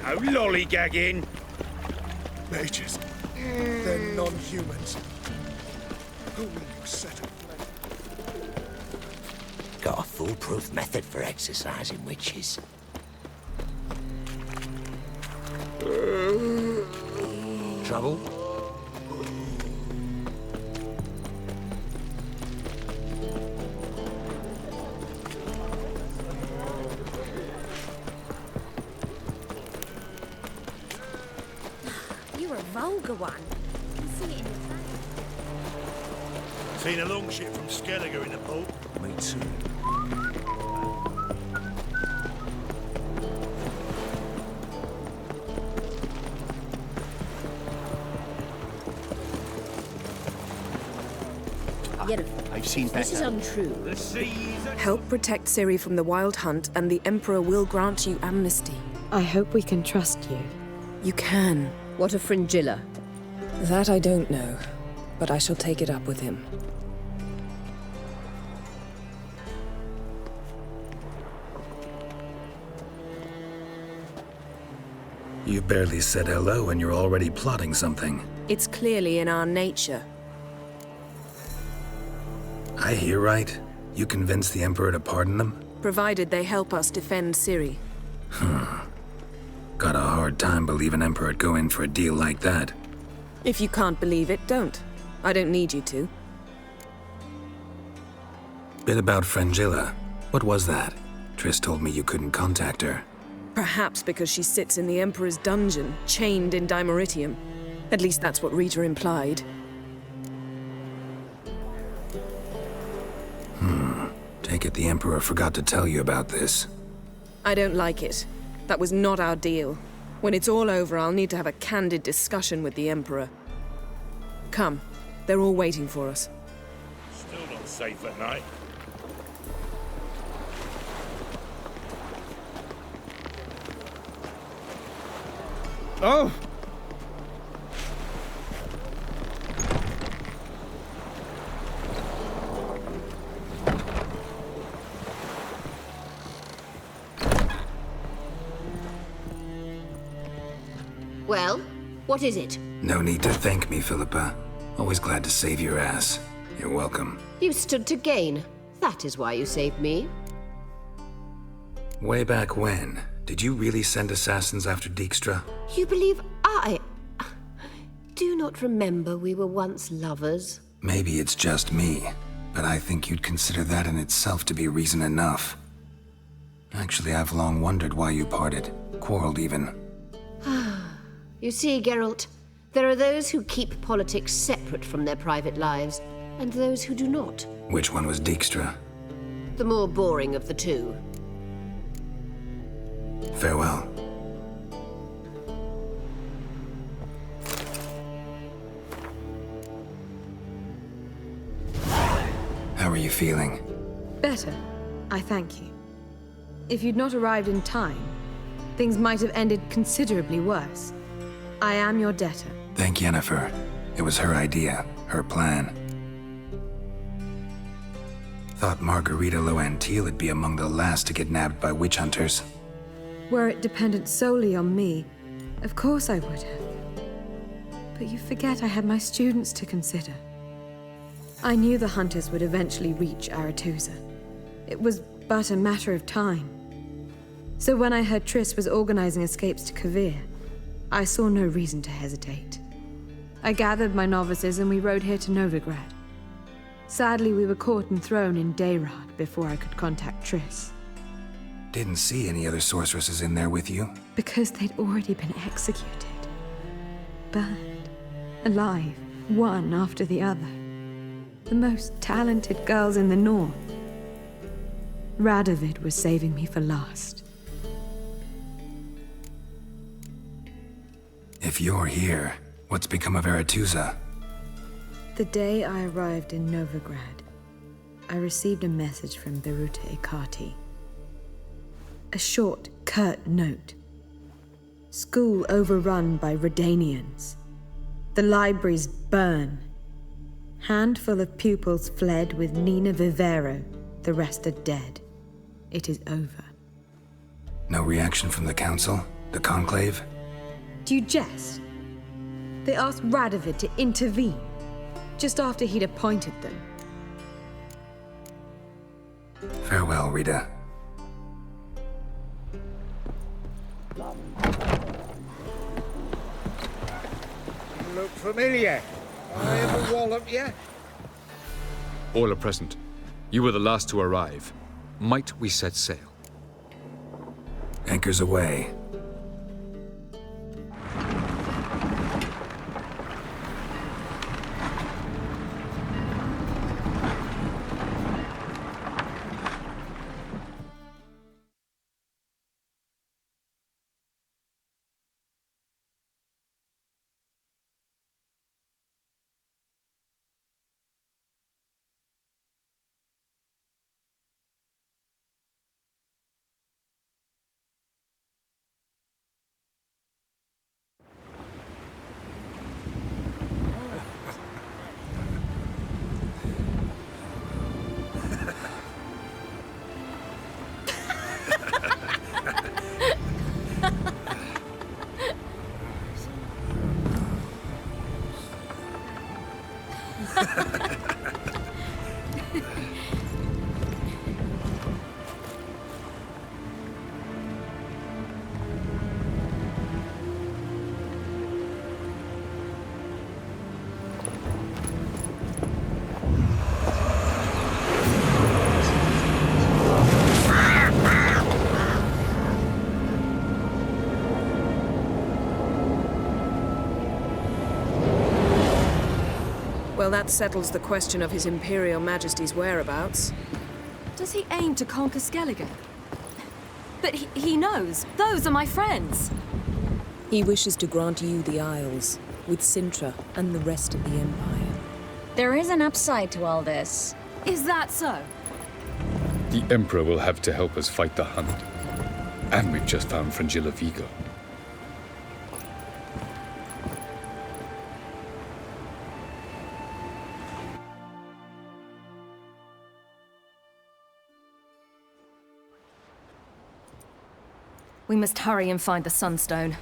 No lollygagging. Mages. They're non-humans. Who will you set up? Got a foolproof method for exercising witches. Trouble? You're a vulgar one. I can see it in your face. Seen a longship from Skelliger in the port. Me too. I've seen This is better. untrue. The seas are... Help protect Ciri from the Wild Hunt, and the Emperor will grant you amnesty. I hope we can trust you. You can. What a fringilla. That I don't know, but I shall take it up with him. You barely said hello and you're already plotting something. It's clearly in our nature. I hear right? You convinced the Emperor to pardon them? Provided they help us defend Ciri. Got a hard time believing Emperor'd go in for a deal like that. If you can't believe it, don't. I don't need you to. Bit about Frangilla. What was that? Triss told me you couldn't contact her. Perhaps because she sits in the Emperor's dungeon, chained in Dimeritium. At least that's what Rita implied. Take it the Emperor forgot to tell you about this. I don't like it. That was not our deal. When it's all over, I'll need to have a candid discussion with the Emperor. Come. They're all waiting for us. Still not safe at night. Oh! Well, what is it? No need to thank me, Philippa. Always glad to save your ass. You're welcome. You stood to gain. That is why you saved me. Way back when, did you really send assassins after Dijkstra? You believe I... Do not remember we were once lovers. Maybe it's just me, but I think you'd consider that in itself to be reason enough. Actually, I've long wondered why you parted. Quarreled even. You see, Geralt, there are those who keep politics separate from their private lives, and those who do not. Which one was Dijkstra? The more boring of the two. Farewell. How are you feeling? Better. I thank you. If you'd not arrived in time, things might have ended considerably worse. I am your debtor. Thank Yennefer. It was her idea, her plan. Thought Margarita Loantil would be among the last to get nabbed by witch hunters. Were it dependent solely on me, of course I would have. But you forget I had my students to consider. I knew the hunters would eventually reach Aretusa. It was but a matter of time. So when I heard Triss was organizing escapes to Kovir, I saw no reason to hesitate. I gathered my novices and we rode here to Novigrad. Sadly, we were caught and thrown in Dayrad before I could contact Triss. Didn't see any other sorceresses in there with you. Because they'd already been executed. Burned. Alive, one after the other. The most talented girls in the north. Radovid was saving me for last. If you're here, what's become of Aretusa? The day I arrived in Novigrad, I received a message from Beruta Ikati. A short, curt note. School overrun by Redanians. The libraries burn. Handful of pupils fled with Nina Vivero. The rest are dead. It is over. No reaction from the council? The Conclave? Do you jest? They asked Radovid to intervene, just after he'd appointed them. Farewell, Rita. Look familiar. I ever wallop you? All are present. You were the last to arrive. Might we set sail? Anchors away. Well, that settles the question of His Imperial Majesty's whereabouts. Does he aim to conquer Skellige? But he knows. Those are my friends. He wishes to grant you the Isles, with Sintra and the rest of the Empire. There is an upside to all this. Is that so? The Emperor will have to help us fight the Hunt. And we've just found Fringilla Vigo. We must hurry and find the Sunstone.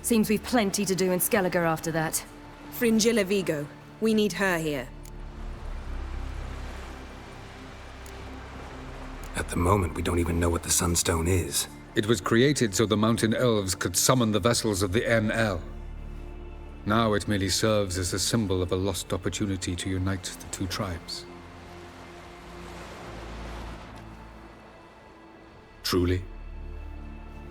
Seems we've plenty to do in Skellige after that. Fringilla Vigo. We need her here. At the moment, we don't even know what the Sunstone is. It was created so the Mountain Elves could summon the vessels of the NL. Now it merely serves as a symbol of a lost opportunity to unite the two tribes. Truly?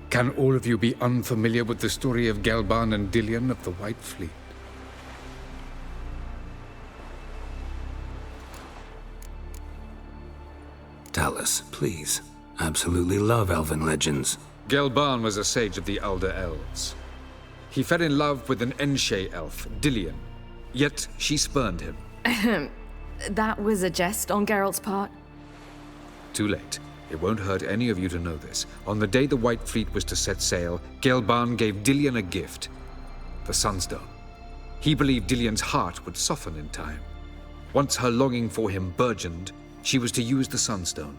Can all of you be unfamiliar with the story of Gelban and Dillion of the White Fleet? Tell us, please. Absolutely love elven legends. Gelban was a sage of the Elder Elves. He fell in love with an Enshe elf, Dillion. Yet she spurned him. That was a jest on Geralt's part? Too late. It won't hurt any of you to know this. On the day the White Fleet was to set sail, Gelban gave Dillion a gift. The Sunstone. He believed Dillion's heart would soften in time. Once her longing for him burgeoned, she was to use the Sunstone.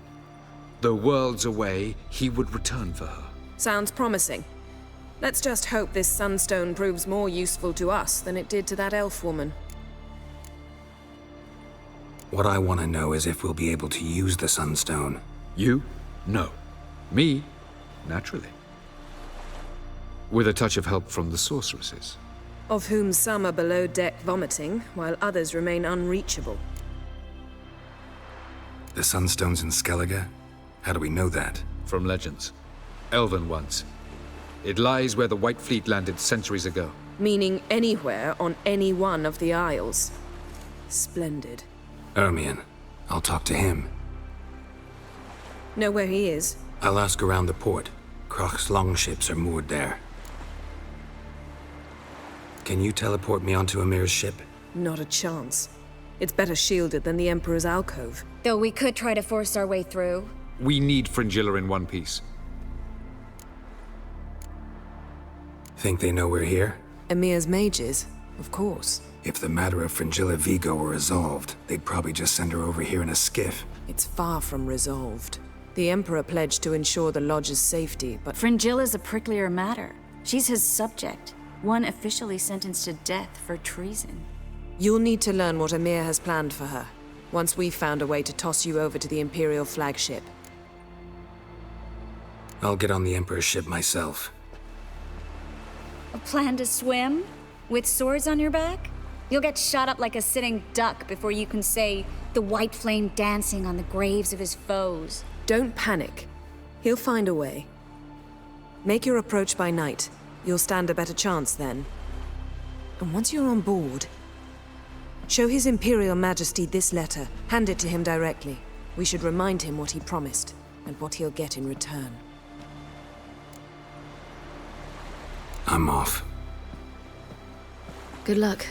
Though worlds away, he would return for her. Sounds promising. Let's just hope this Sunstone proves more useful to us than it did to that elf woman. What I want to know is if we'll be able to use the Sunstone. You? No. Me? Naturally. With a touch of help from the sorceresses. Of whom some are below deck vomiting, while others remain unreachable. The Sunstone's in Skellige? How do we know that? From legends. Elven ones. It lies where the White Fleet landed centuries ago. Meaning anywhere on any one of the Isles. Splendid. Ermion. I'll talk to him. Know where he is? I'll ask around the port. Croc's longships are moored there. Can you teleport me onto Amir's ship? Not a chance. It's better shielded than the Emperor's alcove. Though we could try to force our way through. We need Fringilla in one piece. Think they know we're here? Amir's mages, of course. If the matter of Fringilla Vigo were resolved, they'd probably just send her over here in a skiff. It's far from resolved. The Emperor pledged to ensure the Lodge's safety, but Fringilla's a pricklier matter. She's his subject, one officially sentenced to death for treason. You'll need to learn what Emir has planned for her, once we've found a way to toss you over to the Imperial flagship. I'll get on the Emperor's ship myself. A plan to swim? With swords on your back? You'll get shot up like a sitting duck before you can say the white flame dancing on the graves of his foes. Don't panic. He'll find a way. Make your approach by night. You'll stand a better chance then. And once you're on board, show His Imperial Majesty this letter. Hand it to him directly. We should remind him what he promised, and what he'll get in return. I'm off. Good luck.